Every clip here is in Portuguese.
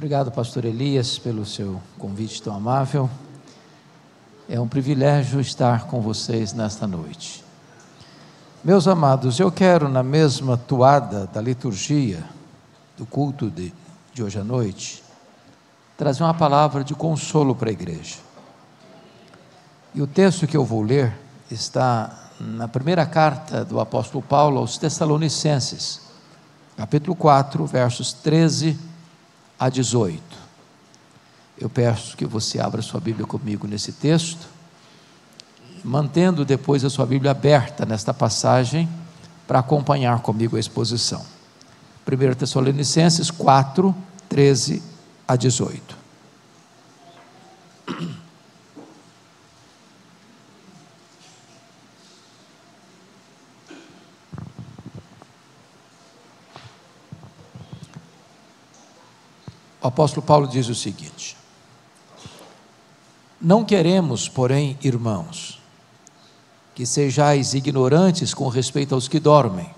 Obrigado, pastor Elias, pelo seu convite tão amável. É um privilégio estar com vocês nesta noite. Meus amados, eu quero, na mesma toada da liturgia do culto de hoje à noite, trazer uma palavra de consolo para a igreja. E o texto que eu vou ler está na primeira carta do apóstolo Paulo aos Tessalonicenses, capítulo 4, versos 13 a 18. Eu peço que você abra sua Bíblia comigo nesse texto, mantendo depois a sua Bíblia aberta nesta passagem, para acompanhar comigo a exposição. 1 Tessalonicenses 4, 13 a 18. O apóstolo Paulo diz o seguinte: não queremos, porém, irmãos, que sejais ignorantes com respeito aos que dormem,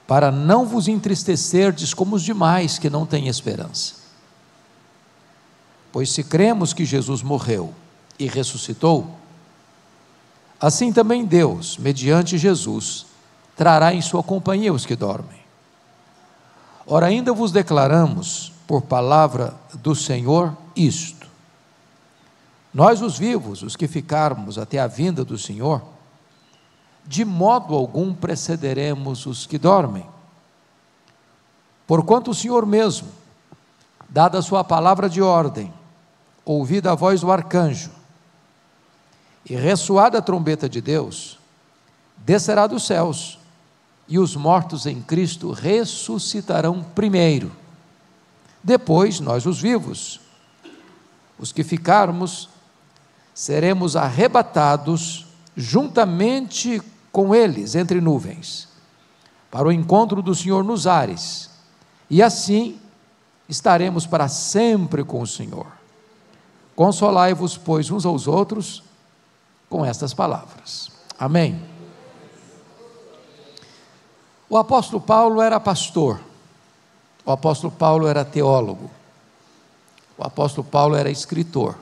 para não vos entristecerdes como os demais que não têm esperança. Pois se cremos que Jesus morreu e ressuscitou, assim também Deus, mediante Jesus, trará em sua companhia os que dormem. Ora, ainda vos declaramos, por palavra do Senhor, isto: nós os vivos, os que ficarmos até a vinda do Senhor, de modo algum precederemos os que dormem. Porquanto o Senhor mesmo, dada a sua palavra de ordem, ouvida a voz do arcanjo, e ressoada a trombeta de Deus, descerá dos céus, e os mortos em Cristo ressuscitarão primeiro. Depois, nós os vivos, os que ficarmos, seremos arrebatados juntamente com eles entre nuvens, para o encontro do Senhor nos ares, e assim estaremos para sempre com o Senhor. Consolai-vos, pois, uns aos outros com estas palavras. Amém. O apóstolo Paulo era pastor, o apóstolo Paulo era teólogo, o apóstolo Paulo era escritor.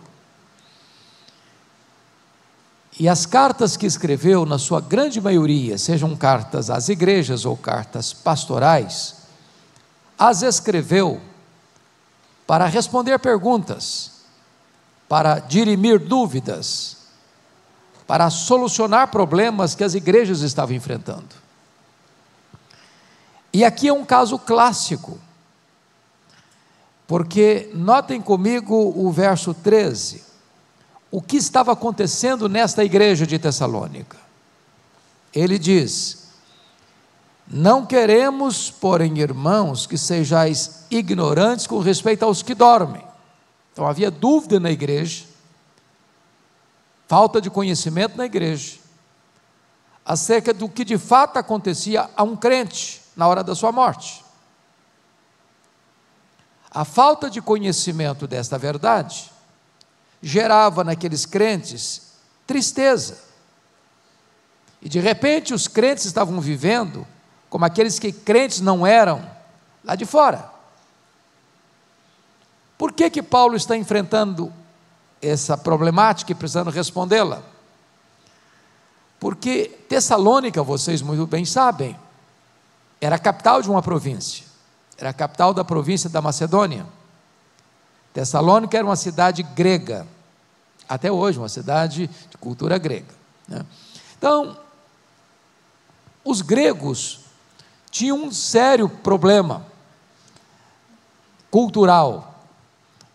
E as cartas que escreveu, na sua grande maioria, sejam cartas às igrejas ou cartas pastorais, as escreveu para responder perguntas, para dirimir dúvidas, para solucionar problemas que as igrejas estavam enfrentando. E aqui é um caso clássico, porque notem comigo o verso 13, o que estava acontecendo nesta igreja de Tessalônica. Ele diz: não queremos, porém, irmãos, que sejais ignorantes com respeito aos que dormem. Então havia dúvida na igreja, falta de conhecimento na igreja, acerca do que de fato acontecia a um crente na hora da sua morte. A falta de conhecimento desta verdade gerava naqueles crentes tristeza, e de repente os crentes estavam vivendo como aqueles que crentes não eram lá de fora. Por que Paulo está enfrentando essa problemática e precisando respondê-la? Porque Tessalônica, vocês muito bem sabem, era a capital de uma província, era a capital da província da Macedônia. Tessalônica era uma cidade grega, até hoje, uma cidade de cultura grega, né? Então, os gregos tinham um sério problema cultural.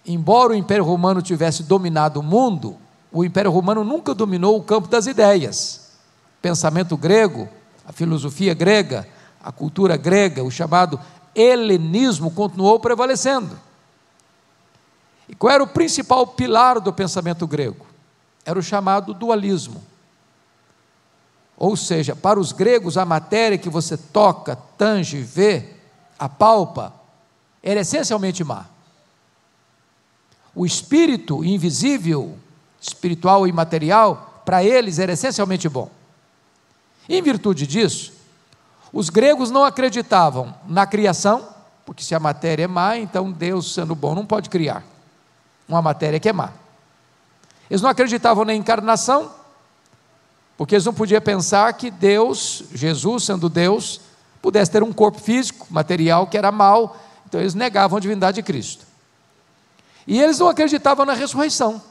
Embora o Império Romano tivesse dominado o mundo, o Império Romano nunca dominou o campo das ideias. O pensamento grego, a filosofia grega, a cultura grega, o chamado helenismo, continuou prevalecendo. E qual era o principal pilar do pensamento grego? Era o chamado dualismo. Ou seja, para os gregos, a matéria que você toca, tange, vê, apalpa, era essencialmente má. O espírito invisível, espiritual e imaterial, para eles era essencialmente bom. Em virtude disso, os gregos não acreditavam na criação, porque se a matéria é má, então Deus, sendo bom, não pode criar uma matéria que é má. Eles não acreditavam na encarnação, porque eles não podiam pensar que Deus, Jesus sendo Deus, pudesse ter um corpo físico, material que era mau, então eles negavam a divindade de Cristo. E eles não acreditavam na ressurreição,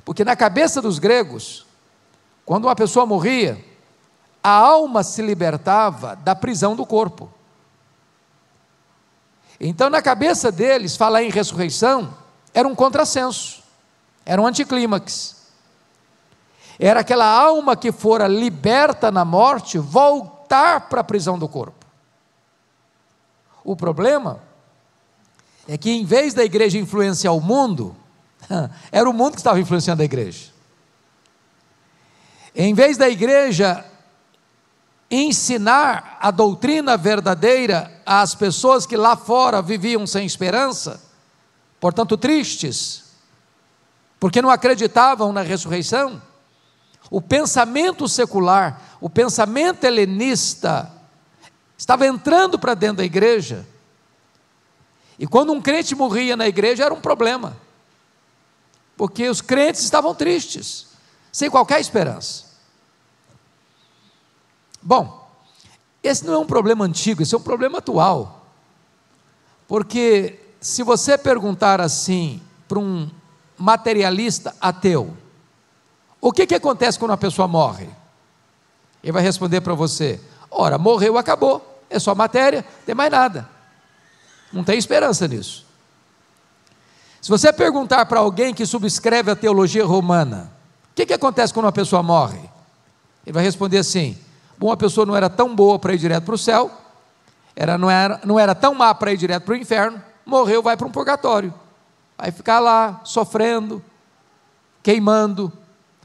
porque na cabeça dos gregos, quando uma pessoa morria, a alma se libertava da prisão do corpo. Então na cabeça deles, falar em ressurreição era um contrassenso, era um anticlímax. Era aquela alma que fora liberta na morte voltar para a prisão do corpo. O problema é que em vez da igreja influenciar o mundo, era o mundo que estava influenciando a igreja. Em vez da igreja ensinar a doutrina verdadeira às pessoas que lá fora viviam sem esperança, portanto tristes, porque não acreditavam na ressurreição, o pensamento secular, o pensamento helenista, estava entrando para dentro da igreja, e quando um crente morria na igreja era um problema, porque os crentes estavam tristes, sem qualquer esperança. Bom, esse não é um problema antigo, esse é um problema atual, porque se você perguntar assim para um materialista ateu, o que acontece quando uma pessoa morre? Ele vai responder para você: ora, morreu, acabou, é só matéria, não tem mais nada, não tem esperança nisso. Se você perguntar para alguém que subscreve a teologia romana, o que acontece quando uma pessoa morre? Ele vai responder assim: bom, a pessoa não era tão boa para ir direto para o céu, não era tão má para ir direto para o inferno, morreu, vai para um purgatório, vai ficar lá sofrendo, queimando,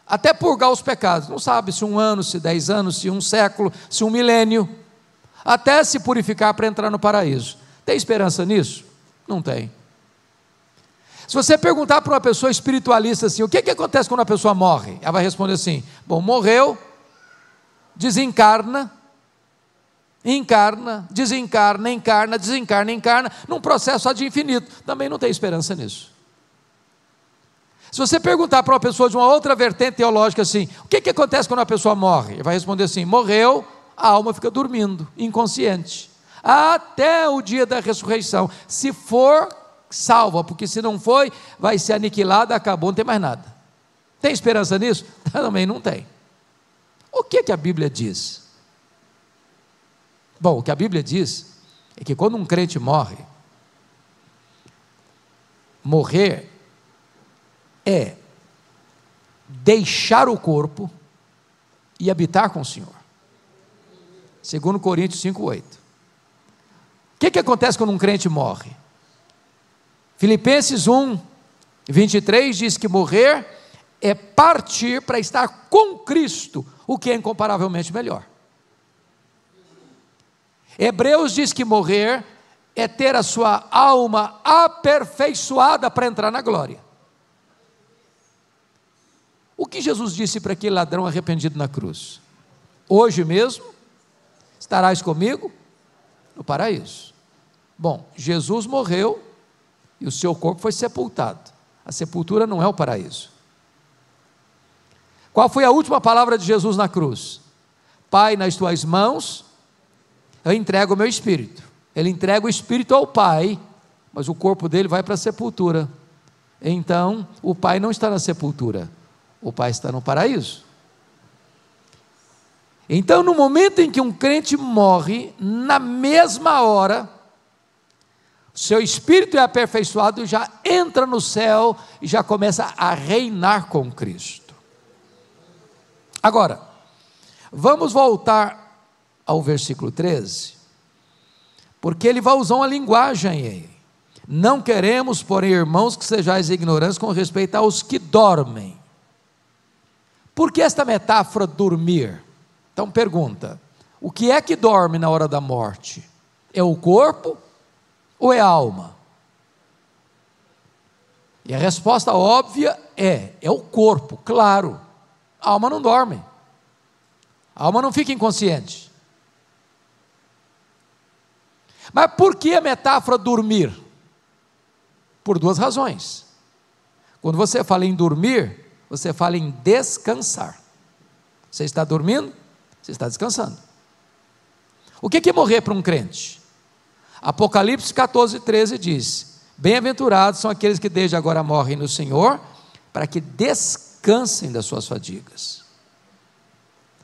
até purgar os pecados, não sabe se 1 ano, se 10 anos, se 1 século, se 1 milênio, até se purificar para entrar no paraíso. Tem esperança nisso? Não tem. Se você perguntar para uma pessoa espiritualista assim, o que acontece quando a pessoa morre? Ela vai responder assim: bom, morreu, desencarna, encarna, desencarna, encarna, desencarna, encarna, num processo ad infinito. Também não tem esperança nisso. Se você perguntar para uma pessoa de uma outra vertente teológica assim, o que acontece quando a pessoa morre? Ele vai responder assim: morreu, a alma fica dormindo, inconsciente, até o dia da ressurreição, se for salva, porque se não foi, vai ser aniquilada, acabou, não tem mais nada. Tem esperança nisso? Também não tem. O que a Bíblia diz? Bom, o que a Bíblia diz é que quando um crente morre, morrer é deixar o corpo e habitar com o Senhor. 2 Coríntios 5:8. O que acontece quando um crente morre? Filipenses 1:23 diz que morrer é partir para estar com Cristo, o que é incomparavelmente melhor. Hebreus diz que morrer é ter a sua alma aperfeiçoada para entrar na glória. O que Jesus disse para aquele ladrão arrependido na cruz? Hoje mesmo estarás comigo no paraíso. Bom, Jesus morreu e o seu corpo foi sepultado. A sepultura não é o paraíso. Qual foi a última palavra de Jesus na cruz? Pai, nas tuas mãos eu entrego o meu espírito. Ele entrega o espírito ao Pai, mas o corpo dele vai para a sepultura. Então o Pai não está na sepultura, o Pai está no paraíso. Então no momento em que um crente morre, na mesma hora, seu espírito é aperfeiçoado, já entra no céu e já começa a reinar com Cristo. Agora, vamos voltar ao versículo 13, porque ele vai usar uma linguagem aí: não queremos, porém, irmãos, que sejais ignorantes com respeito aos que dormem. Por que esta metáfora dormir? Então pergunta: o que é que dorme na hora da morte? É o corpo ou é a alma? E a resposta óbvia é o corpo, claro. A alma não dorme, a alma não fica inconsciente. Mas por que a metáfora dormir? Por duas razões. Quando você fala em dormir, você fala em descansar. Você está dormindo, você está descansando. O que é morrer para um crente? Apocalipse 14:13 diz: bem-aventurados são aqueles que desde agora morrem no Senhor, para que descansem das suas fadigas.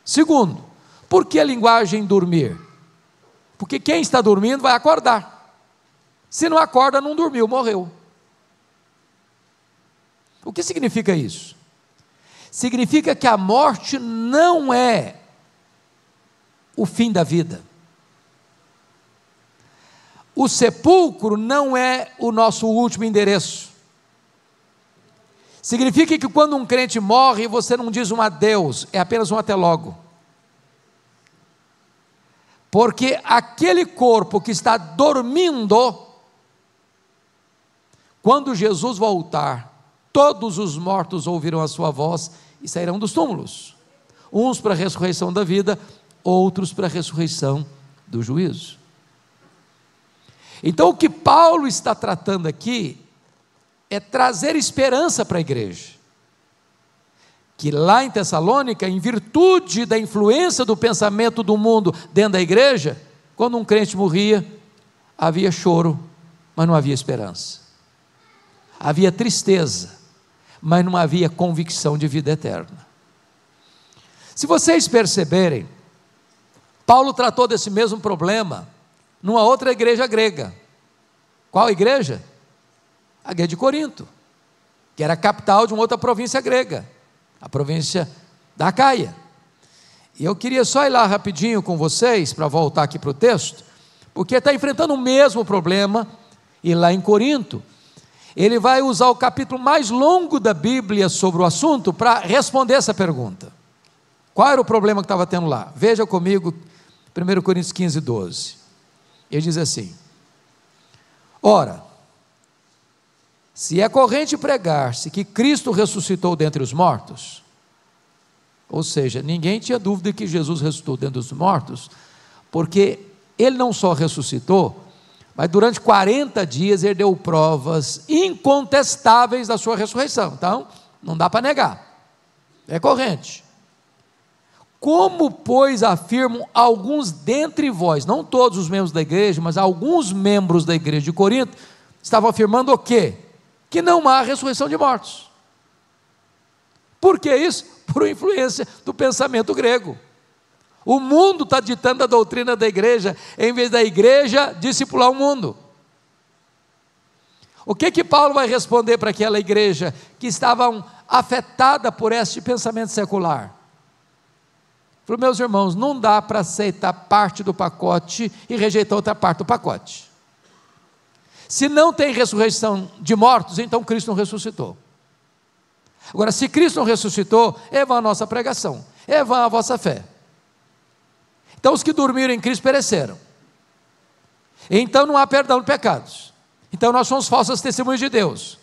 Segundo, por que a linguagem dormir? Porque quem está dormindo vai acordar. Se não acorda, não dormiu, morreu. O que significa isso? Significa que a morte não é o fim da vida. O sepulcro não é o nosso último endereço. Significa que quando um crente morre, você não diz um adeus, é apenas um até logo. Porque aquele corpo que está dormindo, quando Jesus voltar, todos os mortos ouvirão a sua voz e sairão dos túmulos. Uns para a ressurreição da vida, outros para a ressurreição do juízo. Então o que Paulo está tratando aqui é trazer esperança para a igreja. Que lá em Tessalônica, em virtude da influência do pensamento do mundo dentro da igreja, quando um crente morria, havia choro, mas não havia esperança. Havia tristeza, mas não havia convicção de vida eterna. Se vocês perceberem, Paulo tratou desse mesmo problema numa outra igreja grega. Qual igreja? A igreja de Corinto, que era a capital de uma outra província grega, a província da Acaia. E eu queria só ir lá rapidinho com vocês, para voltar aqui para o texto, porque está enfrentando o mesmo problema, e lá em Corinto, ele vai usar o capítulo mais longo da Bíblia sobre o assunto, para responder essa pergunta. Qual era o problema que estava tendo lá? Veja comigo, 1 Coríntios 15:12. Ele diz assim: ora, se é corrente pregar-se que Cristo ressuscitou dentre os mortos, ou seja, ninguém tinha dúvida que Jesus ressuscitou dentre os mortos, porque ele não só ressuscitou, mas durante 40 dias ele deu provas incontestáveis da sua ressurreição. Então, não dá para negar, é corrente. Como, pois, afirmam alguns dentre vós, não todos os membros da igreja, mas alguns membros da igreja de Corinto, estavam afirmando o quê? Que não há ressurreição de mortos. Por que isso? Por influência do pensamento grego. O mundo está ditando a doutrina da igreja, em vez da igreja discipular o mundo. O que Paulo vai responder para aquela igreja que estava afetada por este pensamento secular? Falou: meus irmãos, não dá para aceitar parte do pacote e rejeitar outra parte do pacote. Se não tem ressurreição de mortos, então Cristo não ressuscitou. Agora, se Cristo não ressuscitou, é vã a nossa pregação, é vã a vossa fé. Então os que dormiram em Cristo pereceram. Então não há perdão de pecados. Então nós somos falsas testemunhas de Deus.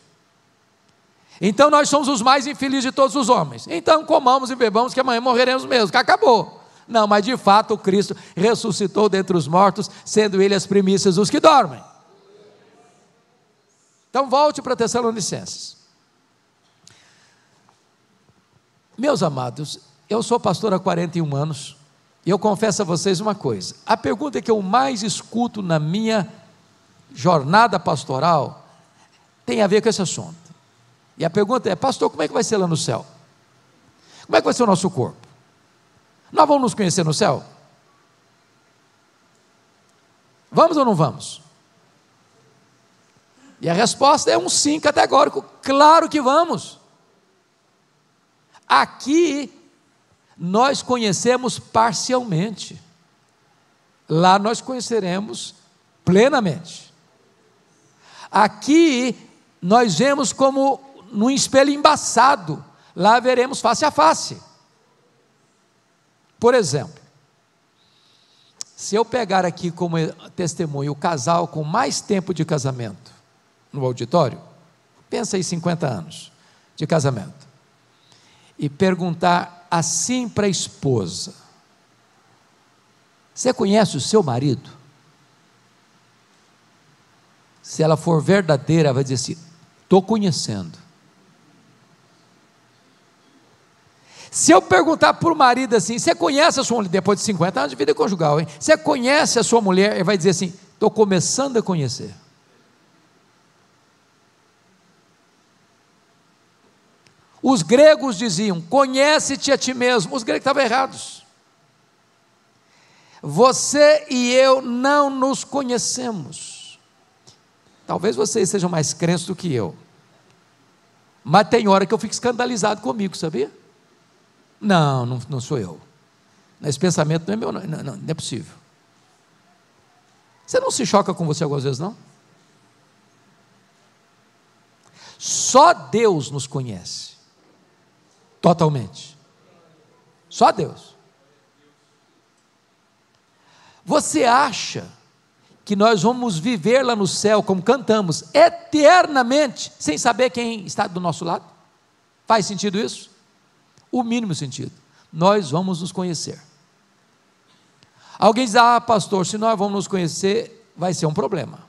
Então nós somos os mais infelizes de todos os homens. Então comamos e bebamos, que amanhã morreremos mesmo, que acabou. Não, mas de fato o Cristo ressuscitou dentre os mortos, sendo ele as primícias dos que dormem. Então volte para Tessalonicenses. Meus amados, eu sou pastor há 41 anos, e eu confesso a vocês uma coisa: a pergunta que eu mais escuto na minha jornada pastoral tem a ver com esse assunto. E a pergunta é: pastor, como é que vai ser lá no céu? Como é que vai ser o nosso corpo? Nós vamos nos conhecer no céu? Vamos ou não vamos? E a resposta é um sim categórico: claro que vamos. Aqui nós conhecemos parcialmente, lá nós conheceremos plenamente. Aqui nós vemos como num espelho embaçado, lá veremos face a face. Por exemplo, se eu pegar aqui como testemunho o casal com mais tempo de casamento no auditório, pensa aí 50 anos de casamento, e perguntar assim para a esposa: você conhece o seu marido? se ela for verdadeira, ela vai dizer assim: estou conhecendo. Se eu perguntar para o marido assim: você conhece a sua mulher, depois de 50 anos de vida conjugal, hein? Você conhece a sua mulher? Ele vai dizer assim: estou começando a conhecer. Os gregos diziam: conhece-te a ti mesmo. Os gregos estavam errados. Você e eu não nos conhecemos. Talvez vocês sejam mais crentes do que eu, mas tem hora que eu fico escandalizado comigo, sabia? Não sou eu. Esse pensamento não é meu, não é possível. Você não se choca com você algumas vezes, não? Só Deus nos conhece totalmente. Só Deus. Você acha que nós vamos viver lá no céu, como cantamos, eternamente, sem saber quem está do nosso lado? Faz sentido isso? O mínimo sentido. Nós vamos nos conhecer. Alguém diz: pastor, se nós vamos nos conhecer, vai ser um problema.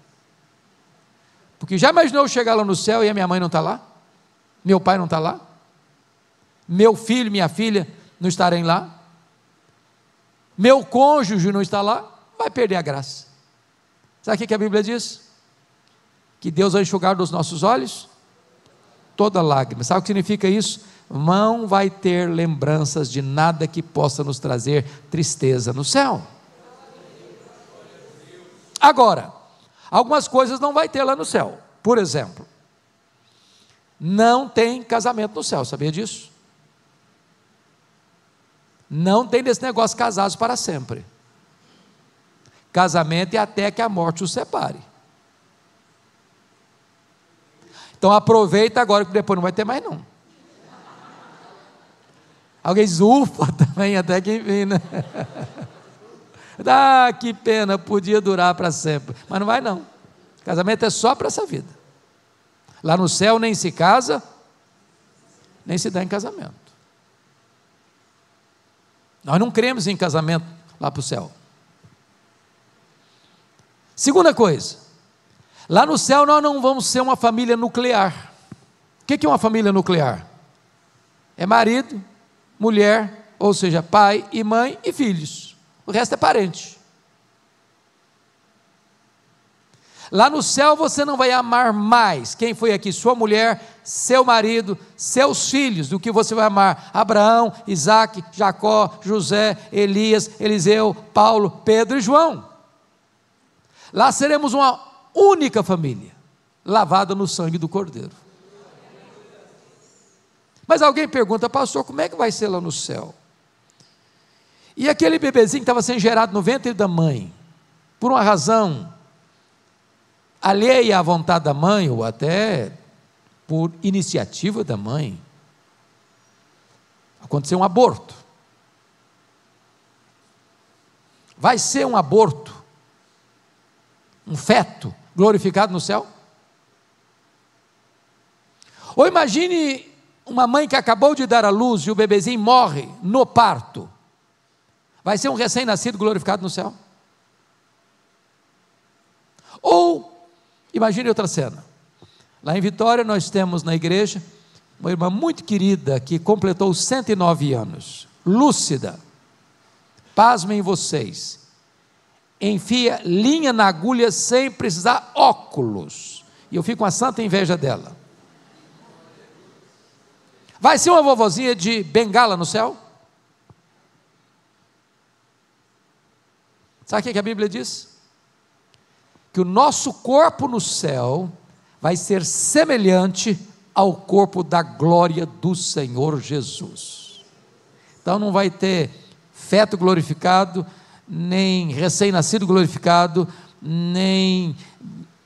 Porque já imaginou eu chegar lá no céu e a minha mãe não está lá? Meu pai não está lá? Meu filho, minha filha não estarem lá? Meu cônjuge não está lá? Vai perder a graça. Sabe o que a Bíblia diz? Que Deus vai enxugar dos nossos olhos toda lágrima. Sabe o que significa isso? Não vai ter lembranças de nada que possa nos trazer tristeza no céu. Agora, algumas coisas não vai ter lá no céu. Por exemplo, não tem casamento no céu, sabia disso? Não tem desse negócio casados para sempre. Casamento é até que a morte os separe. Então aproveita agora, que depois não vai ter mais não. Alguém diz: ufa, também até que enfim, né? Que pena, podia durar para sempre. Mas não vai não. Casamento é só para essa vida. Lá no céu nem se casa, nem se dá em casamento. Nós não cremos em casamento lá para o céu. Segunda coisa, lá no céu nós não vamos ser uma família nuclear. O que é uma família nuclear? É marido, mulher, ou seja, pai e mãe e filhos. O resto é parente. Lá no céu você não vai amar mais quem foi aqui, sua mulher, seu marido, seus filhos, do que você vai amar Abraão, Isaac, Jacó, José, Elias, Eliseu, Paulo, Pedro e João. Lá seremos uma única família, lavada no sangue do Cordeiro. Mas alguém pergunta: pastor, como é que vai ser lá no céu? E aquele bebezinho que estava sendo gerado no ventre da mãe, por uma razão alheia à vontade da mãe, ou até por iniciativa da mãe, aconteceu um aborto. Vai ser um aborto, um feto glorificado no céu? Ou imagine uma mãe que acabou de dar à luz e o bebezinho morre no parto. Vai ser um recém-nascido glorificado no céu? Ou imagine outra cena. Lá em Vitória nós temos na igreja uma irmã muito querida que completou 109 anos, lúcida. Pasmem vocês, enfia linha na agulha sem precisar óculos, e eu fico com a santa inveja dela. Vai ser uma vovozinha de bengala no céu? Sabe o que a Bíblia diz? Que o nosso corpo no céu vai ser semelhante ao corpo da glória do Senhor Jesus. Então não vai ter feto glorificado, nem recém-nascido glorificado, nem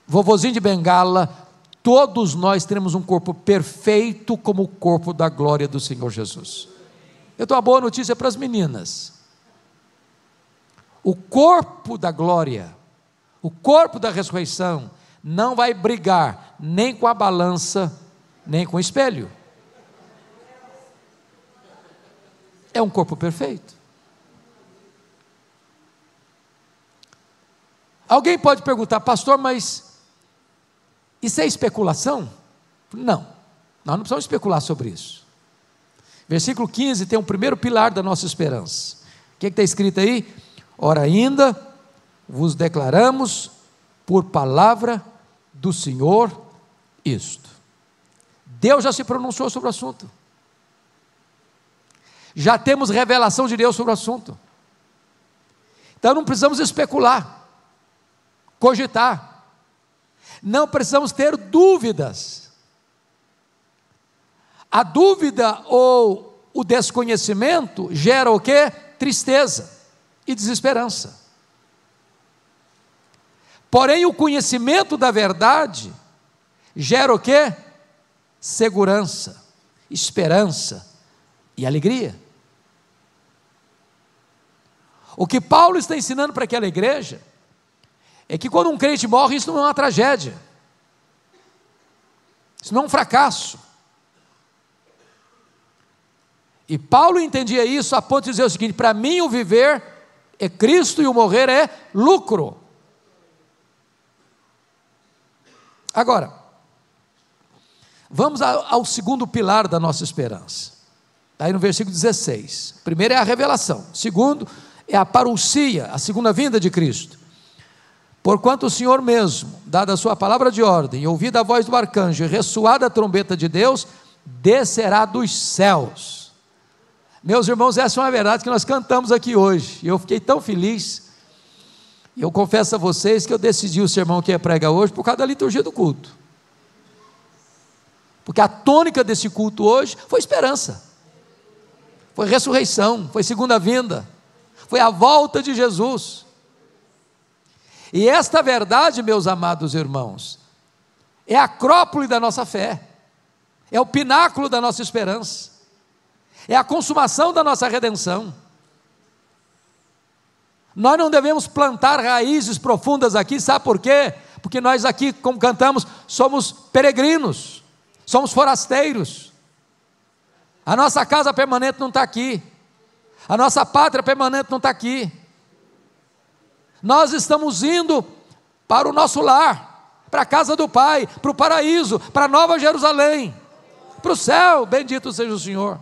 vovozinho de bengala. Todos nós teremos um corpo perfeito como o corpo da glória do Senhor Jesus. Eu tenho uma boa notícia para as meninas. O corpo da glória, o corpo da ressurreição, não vai brigar nem com a balança, nem com o espelho. É um corpo perfeito. Alguém pode perguntar: pastor, mas Isso é especulação? Não, nós não precisamos especular sobre isso. Versículo 15 tem o primeiro pilar da nossa esperança. O que está escrito aí? Ora, ainda vos declaramos por palavra do Senhor isto. Deus já se pronunciou sobre o assunto. Já temos revelação de Deus sobre o assunto. Então não precisamos especular, cogitar. Não precisamos ter dúvidas. A dúvida ou o desconhecimento gera o quê? Tristeza e desesperança. Porém, o conhecimento da verdade gera o quê? Segurança, esperança e alegria. O que Paulo está ensinando para aquela igreja é que quando um crente morre, isso não é uma tragédia, isso não é um fracasso. E Paulo entendia isso a ponto de dizer o seguinte: para mim o viver é Cristo e o morrer é lucro. Agora, vamos ao segundo pilar da nossa esperança. Está aí no versículo 16. Primeiro é a revelação. Segundo é a parousia, a segunda vinda de Cristo. Porquanto o Senhor mesmo, dada a sua palavra de ordem, e ouvida a voz do arcanjo, e ressoada a trombeta de Deus, descerá dos céus. Meus irmãos, essa é uma verdade que nós cantamos aqui hoje, e eu fiquei tão feliz. E eu confesso a vocês que eu decidi o sermão que ia pregar hoje por causa da liturgia do culto. Porque a tônica desse culto hoje foi esperança, foi ressurreição, foi segunda vinda, foi a volta de Jesus. E esta verdade, meus amados irmãos, é a acrópole da nossa fé, é o pináculo da nossa esperança, é a consumação da nossa redenção. Nós não devemos plantar raízes profundas aqui, sabe por quê? Porque nós aqui, como cantamos, somos peregrinos, somos forasteiros. A nossa casa permanente não está aqui, a nossa pátria permanente não está aqui. Nós estamos indo para o nosso lar, para a casa do Pai, para o paraíso, para a Nova Jerusalém, para o céu, bendito seja o Senhor.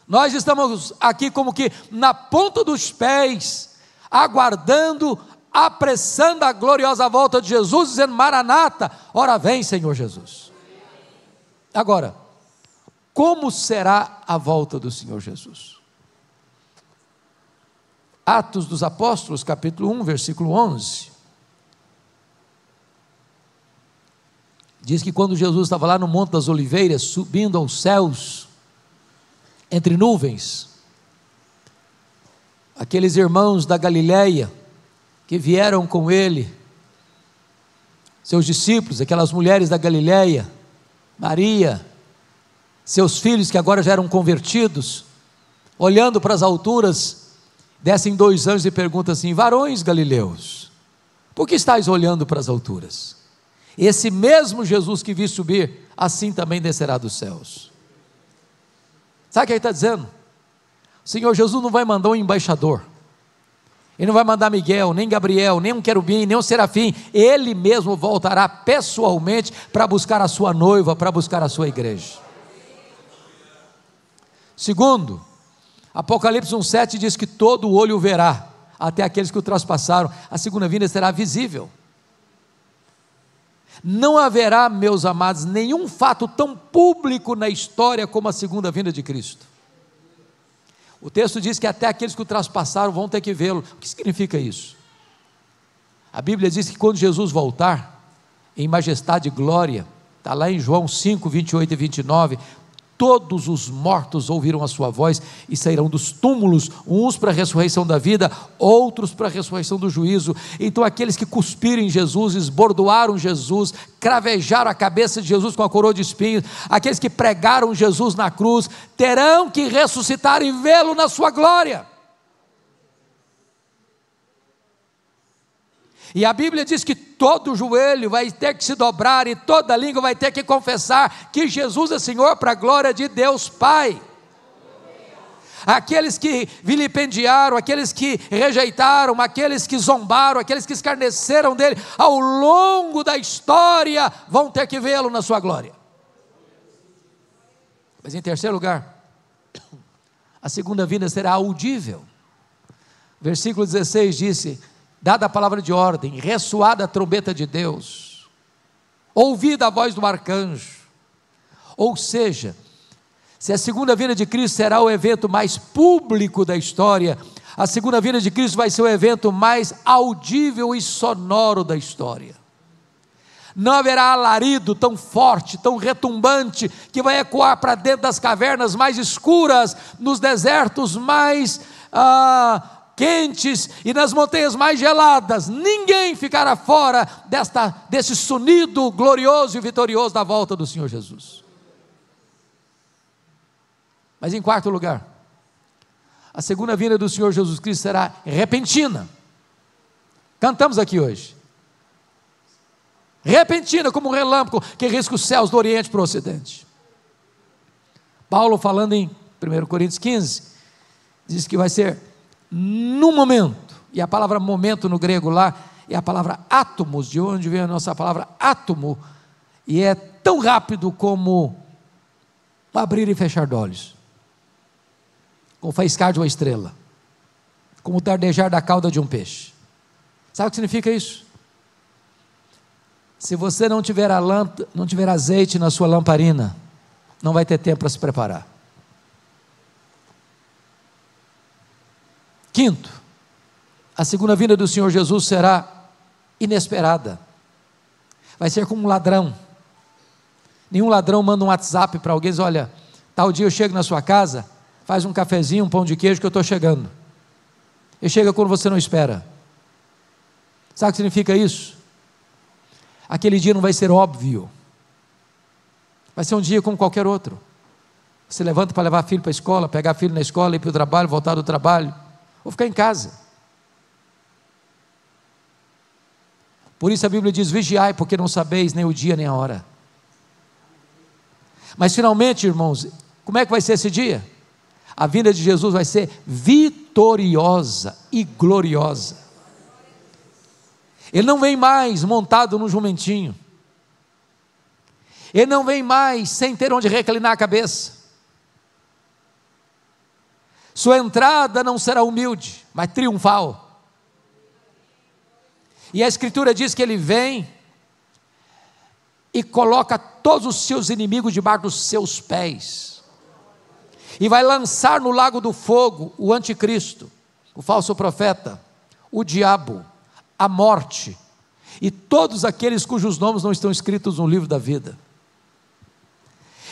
Nós estamos aqui como que na ponta dos pés, aguardando, apressando a gloriosa volta de Jesus, dizendo: Maranata, ora vem, Senhor Jesus. Agora, como será a volta do Senhor Jesus? Atos dos Apóstolos, capítulo 1, versículo 11, diz que quando Jesus estava lá no Monte das Oliveiras, subindo aos céus, entre nuvens, aqueles irmãos da Galileia, que vieram com ele, seus discípulos, aquelas mulheres da Galileia, Maria, seus filhos que agora já eram convertidos, olhando para as alturas, descem dois anjos e perguntam assim: varões galileus, por que estáis olhando para as alturas? Esse mesmo Jesus que vi subir, assim também descerá dos céus. Sabe o que ele está dizendo? O Senhor Jesus não vai mandar um embaixador, Ele não vai mandar Miguel, nem Gabriel, nem um querubim, nem um serafim. Ele mesmo voltará pessoalmente para buscar a sua noiva, para buscar a sua igreja. Segundo, Apocalipse 1,7 diz que todo olho o verá, até aqueles que o traspassaram. A segunda vinda será visível. Não haverá, meus amados, nenhum fato tão público na história como a segunda vinda de Cristo. O texto diz que até aqueles que o traspassaram vão ter que vê-lo. O que significa isso? A Bíblia diz que quando Jesus voltar em majestade e glória, está lá em João 5, 28 e 29, todos os mortos ouviram a sua voz e sairão dos túmulos, uns para a ressurreição da vida, outros para a ressurreição do juízo. Então aqueles que cuspiram em Jesus, esbordoaram Jesus, cravejaram a cabeça de Jesus com a coroa de espinhos, aqueles que pregaram Jesus na cruz, terão que ressuscitar e vê-lo na sua glória. E a Bíblia diz que todo joelho vai ter que se dobrar e toda língua vai ter que confessar que Jesus é Senhor, para a glória de Deus Pai. aqueles que vilipendiaram, aqueles que rejeitaram, aqueles que zombaram, aqueles que escarneceram dele, ao longo da história, vão ter que vê-lo na sua glória. Mas em terceiro lugar, a segunda vinda será audível. Versículo 16 disse: dada a palavra de ordem, ressoada a trombeta de Deus, ouvida a voz do arcanjo. Ou seja, se a segunda vinda de Cristo será o evento mais público da história, a segunda vinda de Cristo vai ser o evento mais audível e sonoro da história. Não haverá alarido tão forte, tão retumbante, que vai ecoar para dentro das cavernas mais escuras, nos desertos mais quentes e nas montanhas mais geladas. Ninguém ficará fora desse sonido glorioso e vitorioso da volta do Senhor Jesus. Mas em quarto lugar, a segunda vinda do Senhor Jesus Cristo será repentina. Cantamos aqui hoje. Repentina, como um relâmpago que risca os céus do oriente para o ocidente. Paulo, falando em 1 Coríntios 15, diz que vai ser num momento, e a palavra momento no grego lá é a palavra átomos, de onde vem a nossa palavra átomo, e é tão rápido como abrir e fechar de olhos, como o faiscar de uma estrela, como o dardejar da cauda de um peixe. Sabe o que significa isso? Se você não tiver azeite na sua lamparina, não vai ter tempo para se preparar. Quinto, a segunda vinda do Senhor Jesus será inesperada. Vai ser como um ladrão. Nenhum ladrão manda um WhatsApp para alguém e diz: olha, tal dia eu chego na sua casa, faz um cafezinho, um pão de queijo que eu estou chegando. Ele chega quando você não espera. Sabe o que significa isso? Aquele dia não vai ser óbvio, vai ser um dia como qualquer outro. Você levanta para levar filho para a escola, pegar filho na escola, ir para o trabalho, voltar do trabalho, ou ficar em casa. Por isso a Bíblia diz: vigiai, porque não sabeis nem o dia nem a hora. Mas finalmente, irmãos, como é que vai ser esse dia? A vinda de Jesus vai ser vitoriosa e gloriosa. Ele não vem mais montado num jumentinho. Ele não vem mais sem ter onde reclinar a cabeça. Sua entrada não será humilde, mas triunfal. E a Escritura diz que ele vem e coloca todos os seus inimigos debaixo dos seus pés. E vai lançar no lago do fogo o anticristo, o falso profeta, o diabo, a morte e todos aqueles cujos nomes não estão escritos no livro da vida.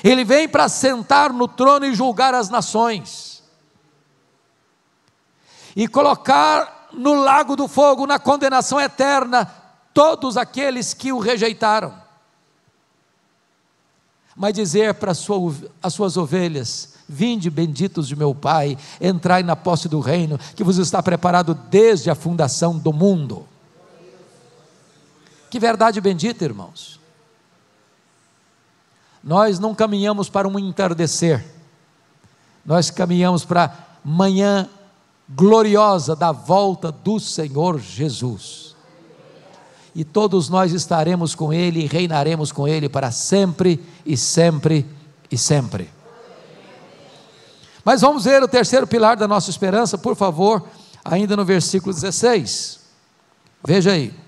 Ele vem para sentar no trono e julgar as nações, e colocar no lago do fogo, na condenação eterna, todos aqueles que o rejeitaram, mas dizer para as suas ovelhas: vinde benditos de meu Pai, entrai na posse do reino, que vos está preparado desde a fundação do mundo. Que verdade bendita, irmãos. Nós não caminhamos para um entardecer, nós caminhamos para a manhã gloriosa da volta do Senhor Jesus, e todos nós estaremos com Ele e reinaremos com Ele para sempre e sempre e sempre. Mas vamos ver o terceiro pilar da nossa esperança, por favor, ainda no versículo 16, veja aí.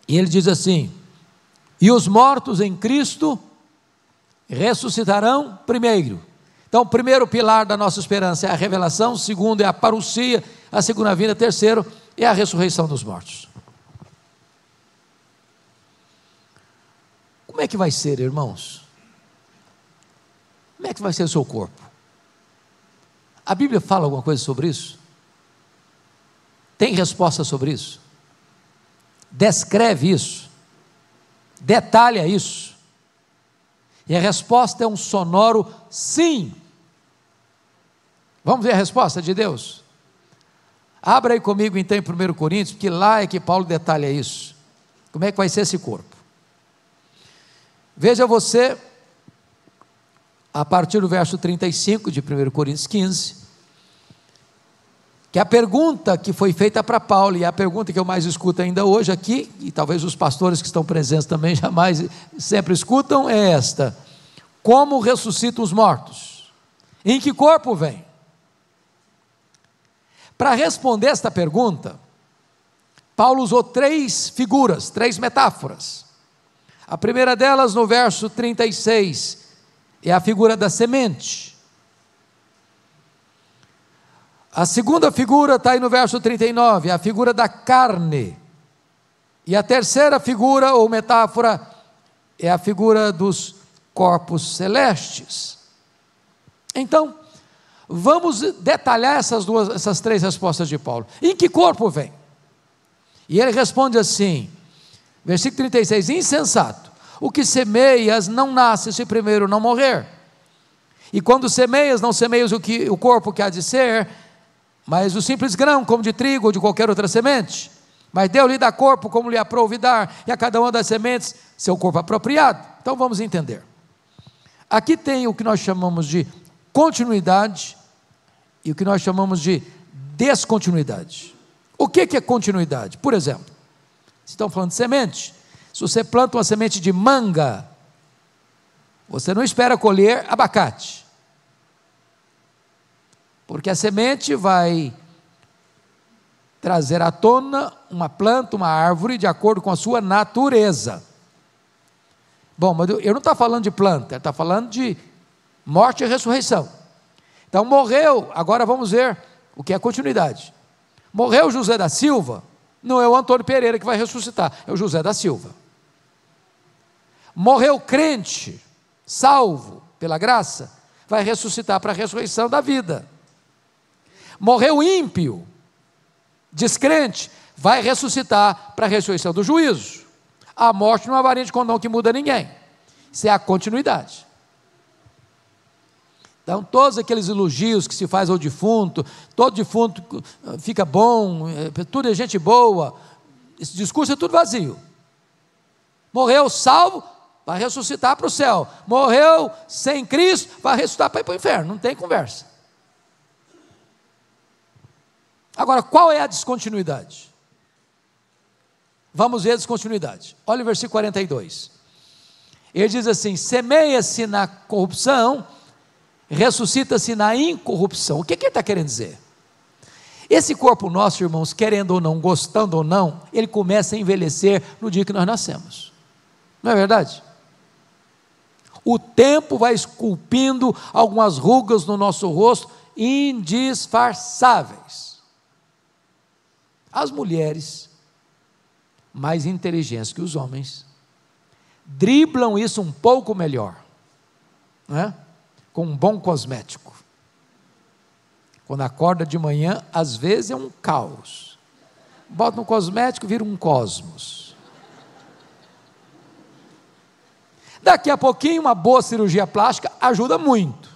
E ele diz assim: e os mortos em Cristo ressuscitarão primeiro. Então, o primeiro pilar da nossa esperança é a revelação, o segundo é a parousia, a segunda vinda, terceiro é a ressurreição dos mortos. Como é que vai ser, irmãos? Como é que vai ser o seu corpo? A Bíblia fala alguma coisa sobre isso? Tem resposta sobre isso? Descreve isso? Detalha isso? E a resposta é um sonoro sim. Vamos ver a resposta de Deus? Abra aí comigo então em 1 Coríntios, porque lá é que Paulo detalha isso. Como é que vai ser esse corpo? Veja você a partir do verso 35 de 1 Coríntios 15, que a pergunta que foi feita para Paulo, e a pergunta que eu mais escuto ainda hoje aqui, e talvez os pastores que estão presentes também jamais sempre escutam, é esta: como ressuscitam os mortos? Em que corpo vem? Para responder esta pergunta, Paulo usou três figuras, três metáforas. A primeira delas, no verso 36, é a figura da semente. A segunda figura está aí no verso 39, a figura da carne. E a terceira figura ou metáfora é a figura dos corpos celestes. Então, vamos detalhar essas três respostas de Paulo. Em que corpo vem? E ele responde assim, versículo 36, insensato, o que semeias não nasce se primeiro não morrer. E quando semeias, não semeias o corpo que há de ser, mas o simples grão, como de trigo ou de qualquer outra semente. Mas Deus lhe dá corpo como lhe aprouve dar, e a cada uma das sementes seu corpo apropriado. Então vamos entender. Aqui tem o que nós chamamos de continuidade e o que nós chamamos de descontinuidade. O que é continuidade? Por exemplo, se estão falando de semente, se você planta uma semente de manga, você não espera colher abacate, porque a semente vai trazer à tona uma planta, uma árvore, de acordo com a sua natureza. Bom, mas eu não estou falando de planta, está falando de morte e ressurreição. Então morreu, agora vamos ver o que é continuidade. Morreu José da Silva, não é o Antônio Pereira que vai ressuscitar, é o José da Silva. Morreu crente, salvo pela graça, vai ressuscitar para a ressurreição da vida. Morreu ímpio, descrente, vai ressuscitar para a ressurreição do juízo. A morte não é uma varinha de condão que muda ninguém, isso é a continuidade. Então, todos aqueles elogios que se faz ao defunto, todo defunto fica bom, tudo é gente boa, esse discurso é tudo vazio. Morreu salvo, vai ressuscitar para o céu. Morreu sem Cristo, vai ressuscitar para ir para o inferno, não tem conversa. Agora, qual é a descontinuidade? Vamos ver a descontinuidade. Olha o versículo 42. Ele diz assim: semeia-se na corrupção, ressuscita-se na incorrupção. O que ele está querendo dizer? Esse corpo nosso, irmãos, querendo ou não, gostando ou não, ele começa a envelhecer no dia que nós nascemos. Não é verdade? O tempo vai esculpindo algumas rugas no nosso rosto, indisfarçáveis. As mulheres, mais inteligentes que os homens, driblam isso um pouco melhor, não é? Com um bom cosmético. Quando acorda de manhã, às vezes é um caos. Bota no cosmético, vira um cosmos. Daqui a pouquinho, uma boa cirurgia plástica ajuda muito.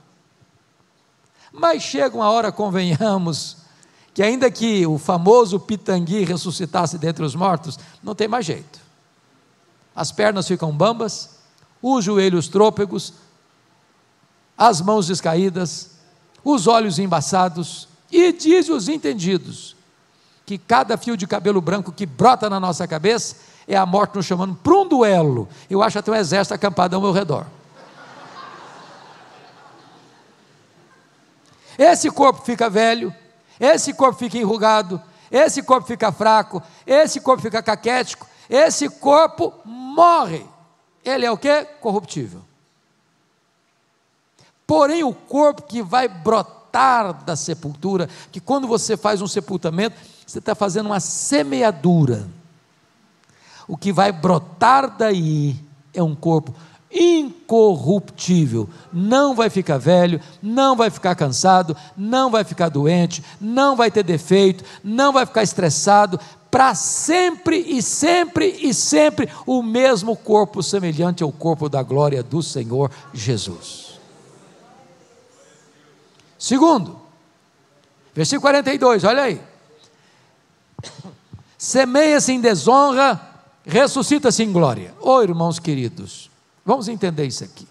Mas chega uma hora, convenhamos, que ainda que o famoso Pitangui ressuscitasse dentre os mortos, não tem mais jeito. As pernas ficam bambas, os joelhos trôpegos, as mãos descaídas, os olhos embaçados, e diz os entendidos, que cada fio de cabelo branco que brota na nossa cabeça, é a morte nos chamando para um duelo. Eu acho até um exército acampado ao meu redor. Esse corpo fica velho, esse corpo fica enrugado, esse corpo fica fraco, esse corpo fica caquético, esse corpo morre. Ele é o quê? Corruptível. Porém, o corpo que vai brotar da sepultura, que quando você faz um sepultamento, você está fazendo uma semeadura. O que vai brotar daí é um corpo incorruptível, não vai ficar velho, não vai ficar cansado, não vai ficar doente, não vai ter defeito, não vai ficar estressado, para sempre e sempre e sempre o mesmo corpo semelhante ao corpo da glória do Senhor Jesus. Segundo, versículo 42, olha aí. Semeia-se em desonra, ressuscita-se em glória. Irmãos queridos, vamos entender isso aqui.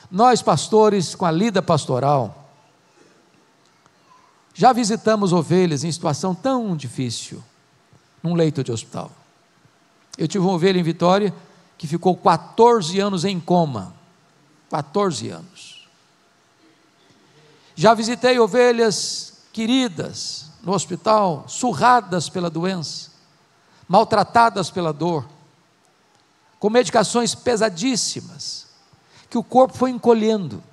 Nós, pastores, com a lida pastoral, já visitamos ovelhas em situação tão difícil, num leito de hospital. Eu tive uma ovelha em Vitória que ficou 14 anos em coma. 14 anos. Já visitei ovelhas queridas no hospital, surradas pela doença, maltratadas pela dor, com medicações pesadíssimas, que o corpo foi encolhendo,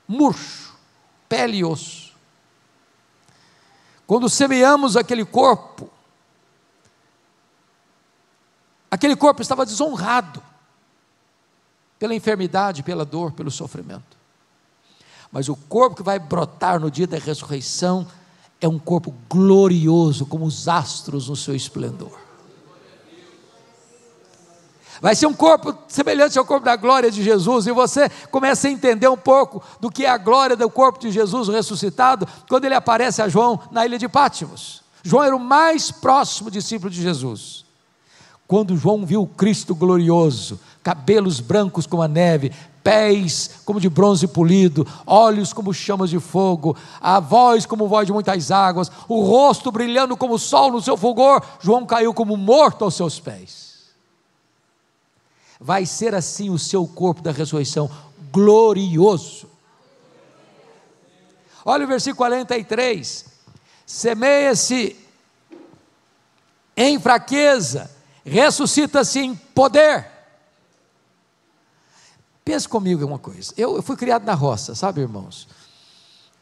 murcho, pele e osso. Quando semeamos aquele corpo estava desonrado, pela enfermidade, pela dor, pelo sofrimento. Mas o corpo que vai brotar no dia da ressurreição é um corpo glorioso, como os astros no seu esplendor. Vai ser um corpo semelhante ao corpo da glória de Jesus, e você começa a entender um pouco do que é a glória do corpo de Jesus ressuscitado, quando ele aparece a João na ilha de Pátimos. João era o mais próximo discípulo de Jesus. Quando João viu o Cristo glorioso, cabelos brancos como a neve, pés como de bronze polido, olhos como chamas de fogo, a voz como voz de muitas águas, o rosto brilhando como o sol no seu fulgor, João caiu como morto aos seus pés. Vai ser assim o seu corpo da ressurreição, glorioso. Olha o versículo 43, semeia-se em fraqueza, ressuscita-se em poder. Pense comigo uma coisa, eu fui criado na roça, sabe, irmãos,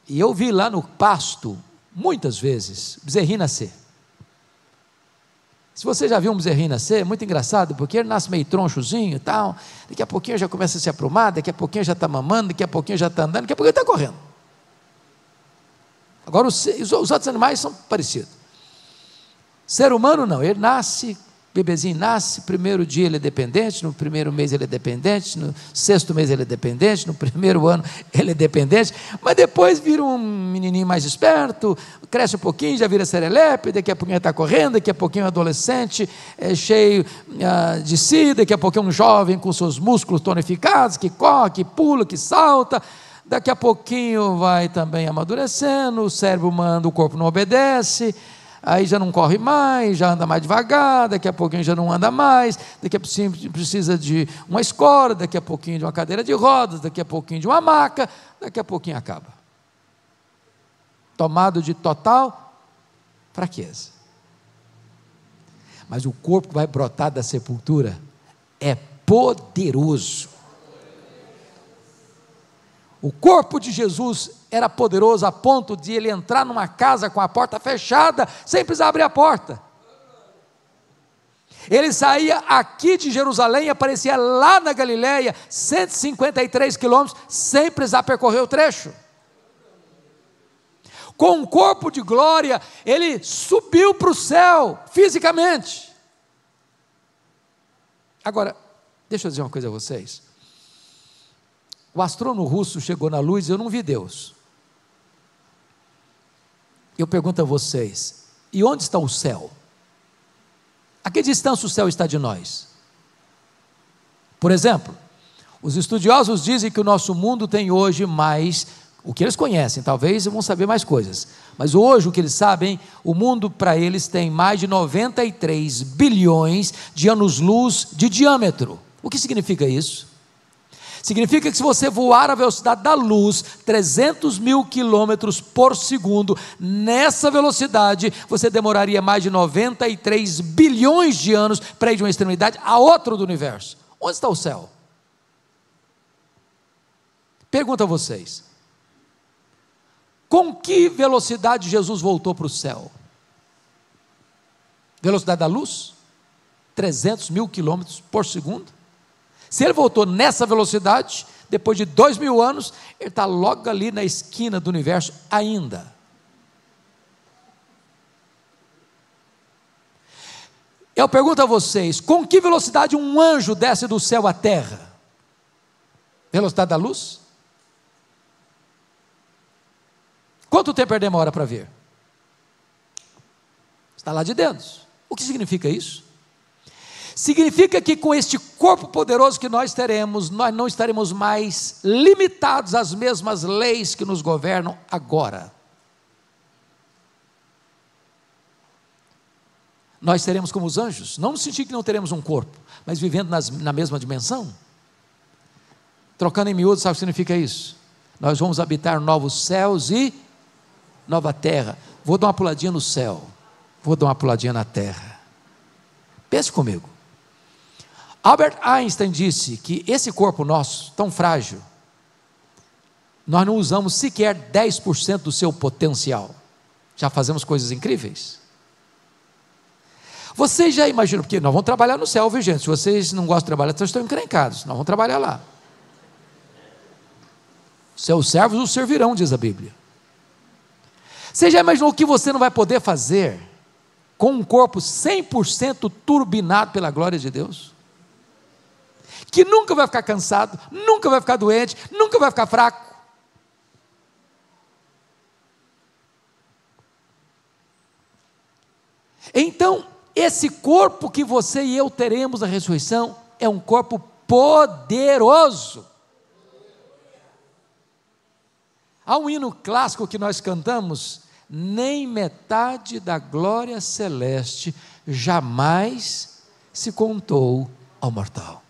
e eu vi lá no pasto, muitas vezes, bezerrinho nascer. Se você já viu um bezerrinho nascer, é muito engraçado, porque ele nasce meio tronchozinho e tal, daqui a pouquinho já começa a se aprumar, daqui a pouquinho já está mamando, daqui a pouquinho já está andando, daqui a pouquinho está correndo. Agora os outros animais são parecidos. Ser humano não, ele nasce, bebezinho nasce, primeiro dia ele é dependente, no primeiro mês ele é dependente, no sexto mês ele é dependente, no primeiro ano ele é dependente, mas depois vira um menininho mais esperto, cresce um pouquinho, já vira serelepe, daqui a pouquinho está correndo, daqui a pouquinho é um adolescente, cheio de si, daqui a pouquinho é um jovem com seus músculos tonificados, que corre, que pula, que salta, daqui a pouquinho vai também amadurecendo, o cérebro manda, o corpo não obedece, aí já não corre mais, já anda mais devagar, daqui a pouquinho já não anda mais, daqui a pouquinho precisa de uma escola, daqui a pouquinho de uma cadeira de rodas, daqui a pouquinho de uma maca, daqui a pouquinho acaba. Tomado de total fraqueza. Mas o corpo que vai brotar da sepultura é poderoso. O corpo de Jesus era poderoso a ponto de ele entrar numa casa com a porta fechada, sem precisar abrir a porta. Ele saía aqui de Jerusalém e aparecia lá na Galileia, 153 quilômetros, sem precisar percorrer o trecho. Com um corpo de glória, ele subiu para o céu, fisicamente. Agora, deixa eu dizer uma coisa a vocês. O astrônomo russo chegou na luz e eu não vi Deus. Eu pergunto a vocês, e onde está o céu? A que distância o céu está de nós? Por exemplo, os estudiosos dizem que o nosso mundo tem hoje mais, o que eles conhecem, talvez vão saber mais coisas, mas hoje o que eles sabem, o mundo para eles tem mais de 93 bilhões de anos-luz de diâmetro. O que significa isso? Significa que se você voar à velocidade da luz, 300 mil quilômetros por segundo, nessa velocidade, você demoraria mais de 93 bilhões de anos para ir de uma extremidade a outra do universo. Onde está o céu? Pergunto a vocês, com que velocidade Jesus voltou para o céu? Velocidade da luz? 300 mil quilômetros por segundo? Se ele voltou nessa velocidade, depois de 2000 anos, ele está logo ali na esquina do universo ainda. Eu pergunto a vocês, com que velocidade um anjo desce do céu à terra? Velocidade da luz? Quanto tempo ele demora para vir? Está lá de dentro. O que significa isso? Significa que com este corpo poderoso que nós teremos, nós não estaremos mais limitados às mesmas leis que nos governam agora. Nós seremos como os anjos, não no sentido que não teremos um corpo, mas vivendo na mesma dimensão. Trocando em miúdos, sabe o que significa isso? Nós vamos habitar novos céus e nova terra. Vou dar uma puladinha no céu, vou dar uma puladinha na terra. Pense comigo. Albert Einstein disse que esse corpo nosso, tão frágil, nós não usamos sequer 10% do seu potencial. Já fazemos coisas incríveis. Vocês já imaginam, porque nós vamos trabalhar no céu, viu gente? Se vocês não gostam de trabalhar, vocês estão encrencados, nós vamos trabalhar lá. Seus servos os servirão, diz a Bíblia. Você já imaginou o que você não vai poder fazer com um corpo 100% turbinado pela glória de Deus? Que nunca vai ficar cansado, nunca vai ficar doente, nunca vai ficar fraco. Então, esse corpo que você e eu teremos na ressurreição é um corpo poderoso. Há um hino clássico que nós cantamos: nem metade da glória celeste jamais se contou ao mortal.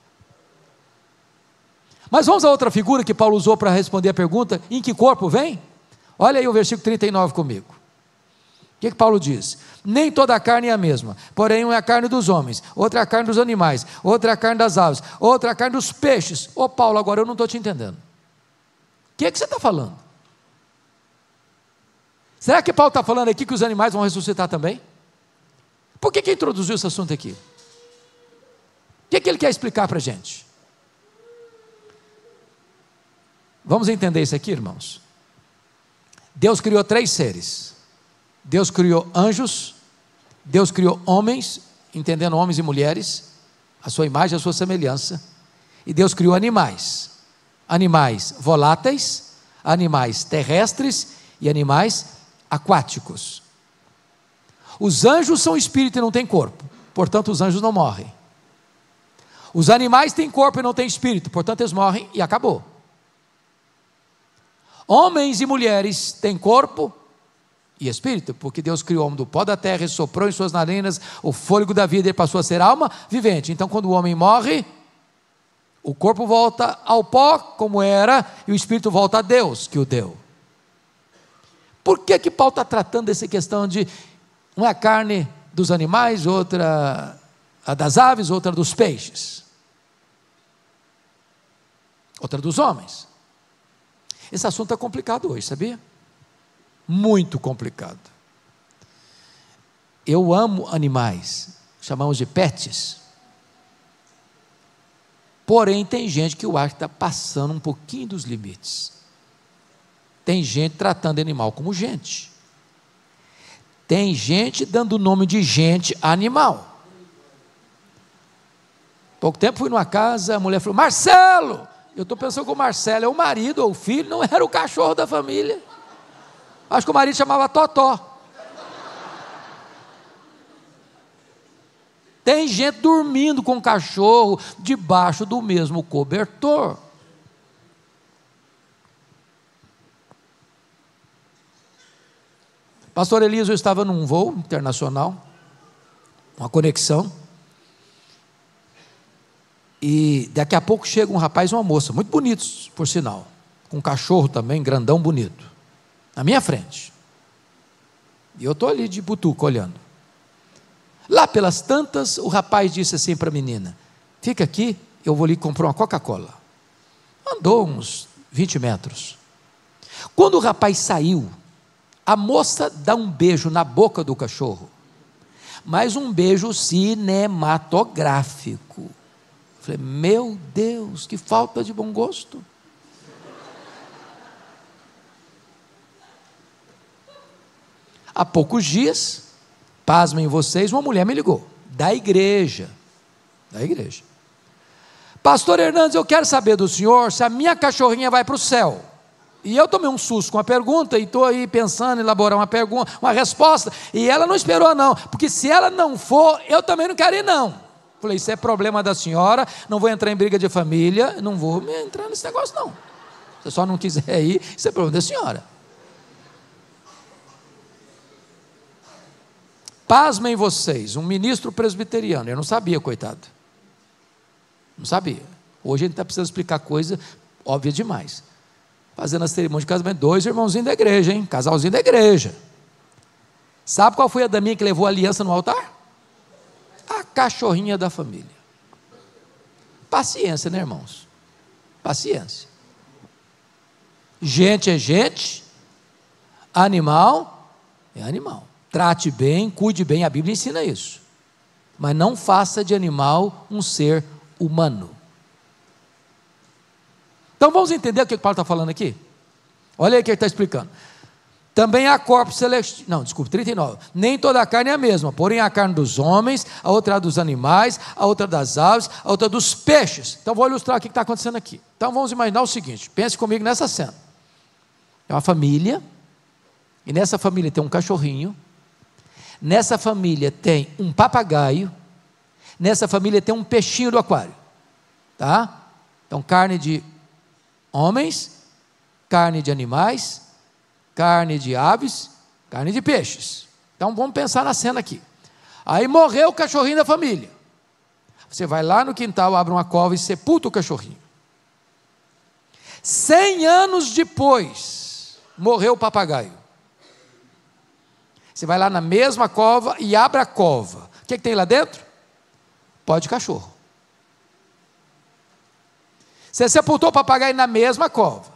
Mas vamos a outra figura que Paulo usou para responder a pergunta: em que corpo vem? Olha aí o versículo 39 comigo. O que Paulo diz? Nem toda a carne é a mesma, porém uma é a carne dos homens, outra é a carne dos animais, outra é a carne das aves, outra é a carne dos peixes. Ô Paulo, agora eu não estou te entendendo. O que você está falando? Será que Paulo está falando aqui que os animais vão ressuscitar também? Por que introduziu esse assunto aqui? O que ele quer explicar para a gente? Vamos entender isso aqui, irmãos. Deus criou 3 seres. Deus criou anjos, Deus criou homens, entendendo homens e mulheres, a sua imagem e a sua semelhança, e Deus criou animais, animais voláteis, animais terrestres e animais aquáticos. Os anjos são espírito e não têm corpo, portanto os anjos não morrem. Os animais têm corpo e não têm espírito, portanto eles morrem e acabou. Homens e mulheres têm corpo e espírito, porque Deus criou o homem do pó da terra e soprou em suas narinas o fôlego da vida, ele passou a ser alma vivente. Então quando o homem morre, o corpo volta ao pó como era, e o espírito volta a Deus que o deu. Por que Paulo está tratando dessa questão de uma é a carne dos animais, outra a das aves, outra dos peixes, outra dos homens? Esse assunto é complicado hoje, sabia? Muito complicado. Eu amo animais, chamamos de pets. Porém, tem gente que eu acho que está passando um pouquinho dos limites. Tem gente tratando animal como gente. Tem gente dando o nome de gente a animal. Pouco tempo fui numa casa, a mulher falou: Marcelo! Eu estou pensando que o Marcelo é o marido ou o filho, não era o cachorro da família. Acho que o marido chamava Totó. Tem gente dormindo com o cachorro debaixo do mesmo cobertor. Pastor Elias, eu estava num voo internacional, uma conexão, e daqui a pouco chega um rapaz e uma moça, muito bonitos, por sinal, com um cachorro também, grandão, bonito, na minha frente, e eu estou ali de butuca olhando. Lá pelas tantas, o rapaz disse assim para a menina: fica aqui, eu vou ali comprar uma Coca-Cola. Andou uns 20 metros. Quando o rapaz saiu, a moça dá um beijo na boca do cachorro, mas um beijo cinematográfico. Eu falei: meu Deus, que falta de bom gosto. Há poucos dias, pasmem vocês, uma mulher me ligou, da igreja, Pastor Hernandes, eu quero saber do senhor se a minha cachorrinha vai para o céu. E eu tomei um susto com a pergunta, e estou aí pensando em elaborar uma pergunta, uma resposta, e ela não esperou não, porque se ela não for, eu também não quero ir não. Falei, isso é problema da senhora, não vou entrar em briga de família, não vou entrar nesse negócio não. Se você só não quiser ir, isso é problema da senhora. Pasmem vocês, um ministro presbiteriano, eu não sabia, coitado. Não sabia. Hoje a gente está precisando explicar coisa óbvia demais. Fazendo a cerimônia de casamento, 2 irmãozinhos da igreja, hein? Casalzinho da igreja. Sabe qual foi a daminha que levou a aliança no altar? A cachorrinha da família. Paciência, né, irmãos? Paciência. Gente é gente, animal é animal. Trate bem, cuide bem, a Bíblia ensina isso. Mas não faça de animal um ser humano. Então vamos entender o que o Paulo está falando aqui? Olha aí o que ele está explicando. Também há corpos celestiais, 39, nem toda a carne é a mesma, porém a carne dos homens, a outra dos animais, a outra das aves, a outra dos peixes. Então vou ilustrar o que está acontecendo aqui. Então vamos imaginar o seguinte, pense comigo nessa cena. É uma família, e nessa família tem um cachorrinho, nessa família tem um papagaio, nessa família tem um peixinho do aquário, tá? Então carne de homens, carne de animais, carne de aves, carne de peixes. Então vamos pensar na cena aqui. Aí morreu o cachorrinho da família. Você vai lá no quintal, abre uma cova e sepulta o cachorrinho. 100 anos depois, morreu o papagaio. Você vai lá na mesma cova e abre a cova. O que tem lá dentro? Pó de cachorro. Você sepultou o papagaio na mesma cova.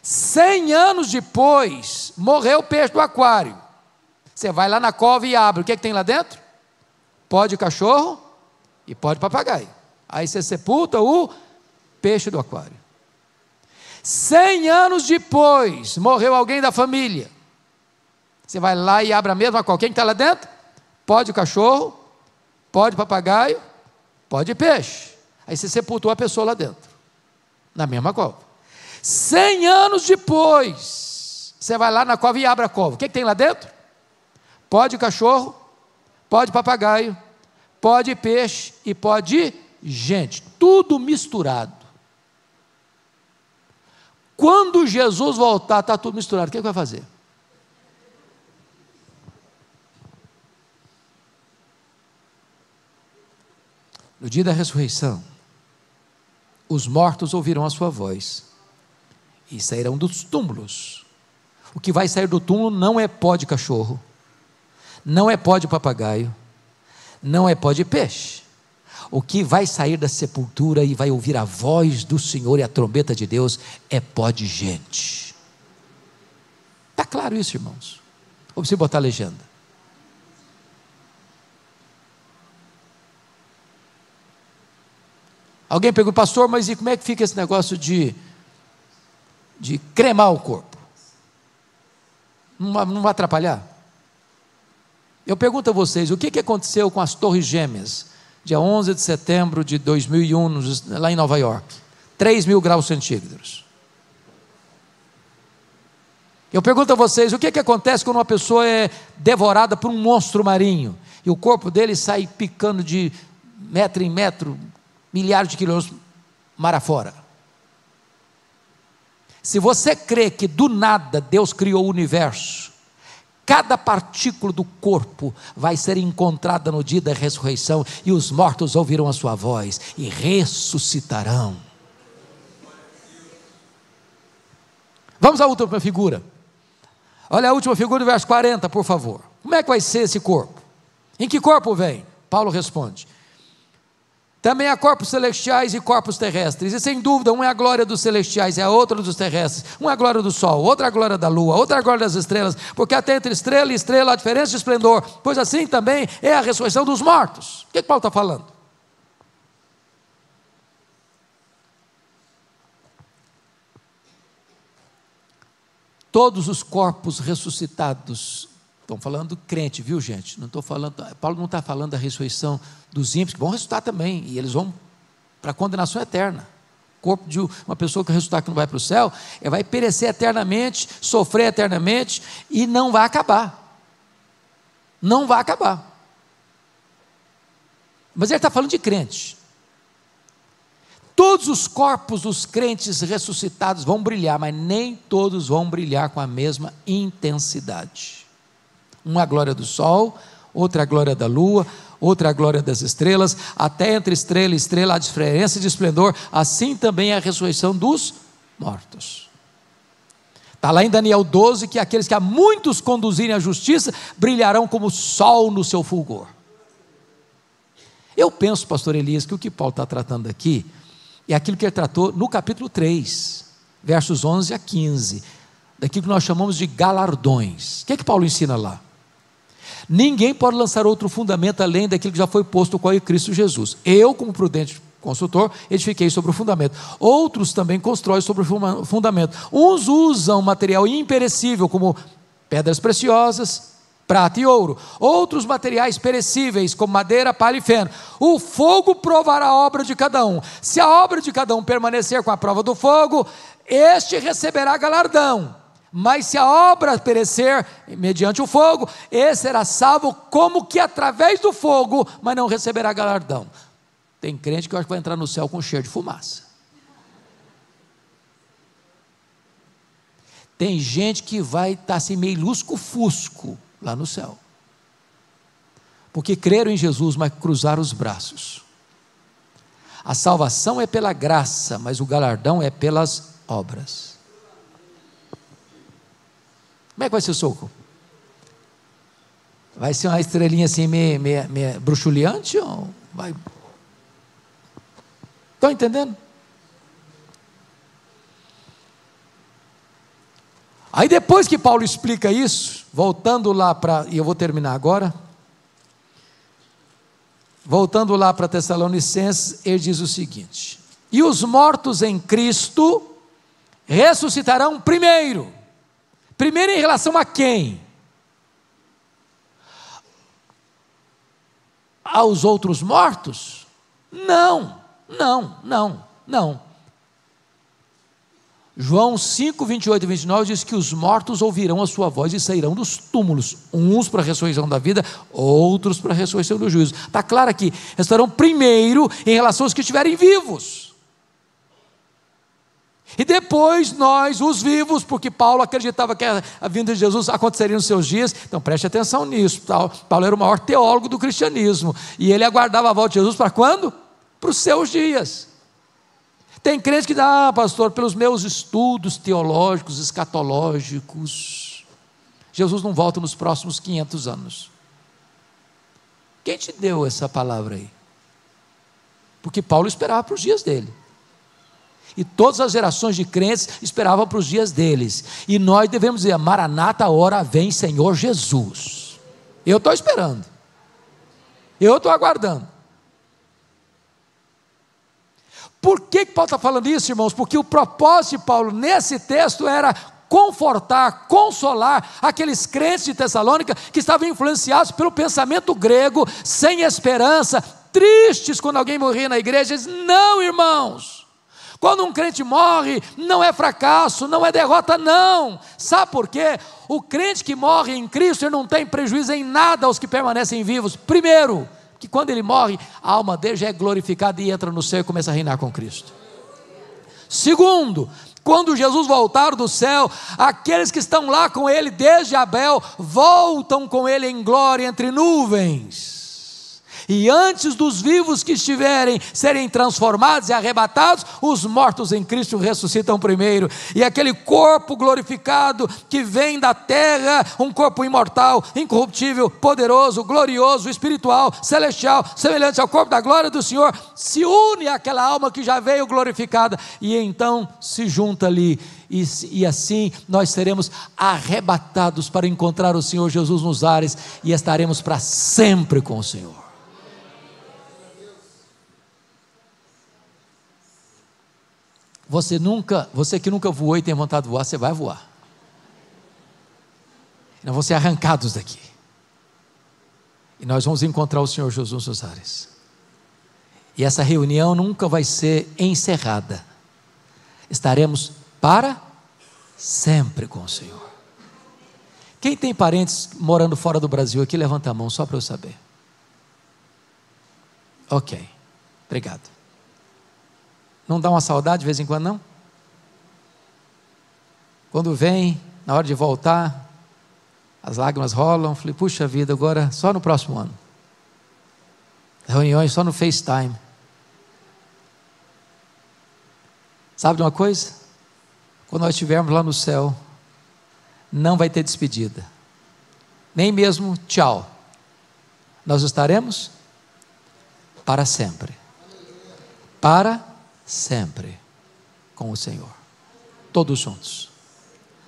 100 anos depois, morreu o peixe do aquário. Você vai lá na cova e abre. O que tem lá dentro? Pó de cachorro e pó de papagaio. Aí você sepulta o peixe do aquário. 100 anos depois, morreu alguém da família. Você vai lá e abre a mesma cova. Quem está lá dentro? Pó de cachorro, pó de papagaio, pó de peixe. Aí você sepultou a pessoa lá dentro, na mesma cova. 100 anos depois, você vai lá na cova e abre a cova. O que tem lá dentro? Pó de cachorro, pó de papagaio, pó de peixe e pó de gente. Tudo misturado. Quando Jesus voltar, está tudo misturado. O que vai fazer? No dia da ressurreição, os mortos ouvirão a sua voz e sairão dos túmulos. O que vai sair do túmulo não é pó de cachorro, não é pó de papagaio, não é pó de peixe. O que vai sair da sepultura e vai ouvir a voz do Senhor e a trombeta de Deus é pó de gente. Está claro isso, irmãos? Ou preciso botar a legenda? Alguém pergunta, pastor, mas e como é que fica esse negócio de cremar o corpo? Não vai atrapalhar? Eu pergunto a vocês, o que aconteceu com as Torres Gêmeas, dia 11 de setembro de 2001, lá em Nova York? 3.000 graus centígrados. Eu pergunto a vocês, o que acontece quando uma pessoa é devorada por um monstro marinho, e o corpo dele sai picando de metro em metro, milhares de quilômetros mar afora? Se você crê que do nada Deus criou o universo, cada partícula do corpo vai ser encontrada no dia da ressurreição, e os mortos ouvirão a sua voz e ressuscitarão. Vamos à última figura. Olha a última figura do verso 40, por favor. Como é que vai ser esse corpo? Em que corpo vem? Paulo responde: também há corpos celestiais e corpos terrestres, e sem dúvida, um é a glória dos celestiais e a outra dos terrestres. Um é a glória do sol, outra é a glória da lua, outra é a glória das estrelas, porque até entre estrela e estrela há diferença de esplendor, pois assim também é a ressurreição dos mortos. O que Paulo está falando? Todos os corpos ressuscitados, estão falando crente, viu gente? Não estou falando, Paulo não está falando da ressurreição dos ímpios, que vão ressuscitar também, e eles vão para a condenação eterna. O corpo de uma pessoa que ressuscitar, que não vai para o céu, vai perecer eternamente, sofrer eternamente, e não vai acabar. Não vai acabar. Mas ele está falando de crente. Todos os corpos dos crentes ressuscitados vão brilhar, mas nem todos vão brilhar com a mesma intensidade. Uma a glória do sol, outra a glória da lua, outra a glória das estrelas, até entre estrela e estrela há diferença de esplendor, assim também é a ressurreição dos mortos. Está lá em Daniel 12, que aqueles que a muitos conduzirem à justiça, brilharão como o sol no seu fulgor. Eu penso, pastor Elias, que o que Paulo está tratando aqui, é aquilo que ele tratou no capítulo 3, versos 11 a 15, daquilo que nós chamamos de galardões. O que é que Paulo ensina lá? Ninguém pode lançar outro fundamento além daquilo que já foi posto, o qual é Cristo Jesus. Eu, como prudente construtor, edifiquei sobre o fundamento. Outros também constroem sobre o fundamento. Uns usam material imperecível, como pedras preciosas, prata e ouro. Outros materiais perecíveis, como madeira, palha e feno. O fogo provará a obra de cada um. Se a obra de cada um permanecer com a prova do fogo, este receberá galardão. Mas se a obra perecer mediante o fogo, esse será salvo como que através do fogo, mas não receberá galardão. Tem crente que eu acho que vai entrar no céu com cheiro de fumaça. Tem gente que vai estar assim meio lusco-fusco lá no céu, porque creram em Jesus, mas cruzaram os braços. A salvação é pela graça, mas o galardão é pelas obras. Como é que vai ser o soco? Vai ser uma estrelinha assim meio bruxuleante ou vai? Estão entendendo? Aí depois que Paulo explica isso, voltando lá para, e eu vou terminar agora, voltando lá para Tessalonicenses, ele diz o seguinte: e os mortos em Cristo ressuscitarão primeiro. Primeiro em relação a quem? Aos outros mortos? Não. João 5, 28 e 29 diz que os mortos ouvirão a sua voz e sairão dos túmulos, uns para a ressurreição da vida, outros para a ressurreição do juízo. Está claro aqui, estarão primeiro em relação aos que estiverem vivos. E depois nós, os vivos, porque Paulo acreditava que a vinda de Jesus aconteceria nos seus dias, então preste atenção nisso. Paulo era o maior teólogo do cristianismo, e ele aguardava a volta de Jesus para quando? Para os seus dias. Tem crente que dá, pastor, pelos meus estudos teológicos, escatológicos, Jesus não volta nos próximos 500 anos. Quem te deu essa palavra aí? Porque Paulo esperava para os dias dele. E todas as gerações de crentes esperavam para os dias deles. E nós devemos dizer: Maranata, a hora vem, Senhor Jesus. Eu estou esperando. Eu estou aguardando. Por que Paulo está falando isso, irmãos? Porque o propósito de Paulo nesse texto era confortar, consolar aqueles crentes de Tessalônica que estavam influenciados pelo pensamento grego, sem esperança, tristes quando alguém morria na igreja. Eles: não, irmãos, quando um crente morre, não é fracasso, não é derrota, não. Sabe por quê? O crente que morre em Cristo, ele não tem prejuízo em nada aos que permanecem vivos. Primeiro, que quando ele morre, a alma dele já é glorificada e entra no céu e começa a reinar com Cristo. Segundo, quando Jesus voltar do céu, aqueles que estão lá com ele desde Abel, voltam com ele em glória entre nuvens. E antes dos vivos que estiverem serem transformados e arrebatados, os mortos em Cristo ressuscitam primeiro. E aquele corpo glorificado que vem da terra, um corpo imortal, incorruptível, poderoso, glorioso, espiritual, celestial, semelhante ao corpo da glória do Senhor, se une àquela alma que já veio glorificada, e então se junta ali. E assim nós seremos arrebatados para encontrar o Senhor Jesus nos ares, e estaremos para sempre com o Senhor. Você que nunca voou e tem vontade de voar, você vai voar. Nós vamos ser arrancados daqui. E nós vamos encontrar o Senhor Jesus nos ares. E essa reunião nunca vai ser encerrada. Estaremos para sempre com o Senhor. Quem tem parentes morando fora do Brasil aqui, levanta a mão só para eu saber. Ok, obrigado. Não dá uma saudade de vez em quando, não? Quando vem, na hora de voltar, as lágrimas rolam. Falei, puxa vida, agora só no próximo ano. Reuniões só no FaceTime. Sabe de uma coisa? Quando nós estivermos lá no céu, não vai ter despedida, nem mesmo tchau. Nós estaremos para sempre com o Senhor, todos juntos,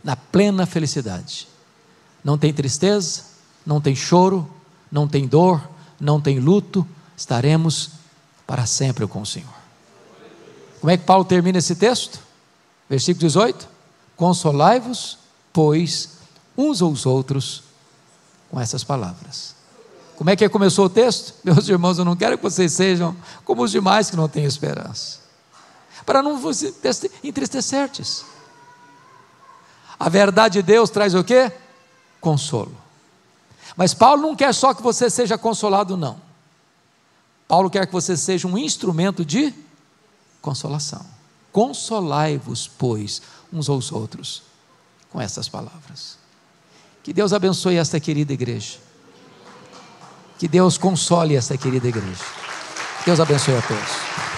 na plena felicidade. Não tem tristeza, não tem choro, não tem dor, não tem luto. Estaremos para sempre com o Senhor. Como é que Paulo termina esse texto? Versículo 18: consolai-vos, pois, uns aos outros com essas palavras. Como é que começou o texto? Meus irmãos, eu não quero que vocês sejam como os demais que não têm esperança, para não vos entristecerdes. A verdade de Deus traz o quê? Consolo. Mas Paulo não quer só que você seja consolado, não. Paulo quer que você seja um instrumento de consolação. Consolai-vos, pois, uns aos outros com essas palavras. Que Deus abençoe esta querida igreja. Que Deus console esta querida igreja. Deus abençoe a todos.